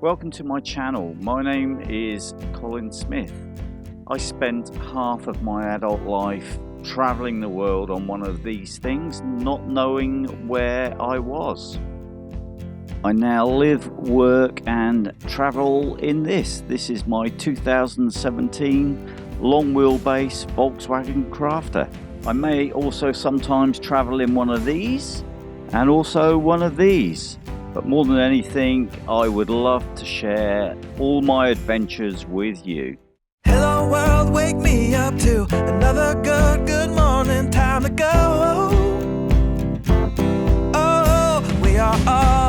Welcome to my channel. My name is Colin Smith. I spent half of my adult life traveling the world on one of these things, not knowing where I was. I now live, work and travel in this. This is my 2017 long wheelbase Volkswagen Crafter. I may also sometimes travel in one of these and also one of these. But more than anything, I would love to share all my adventures with you. Hello world, wake me up to another good morning, time to go. Oh, we are all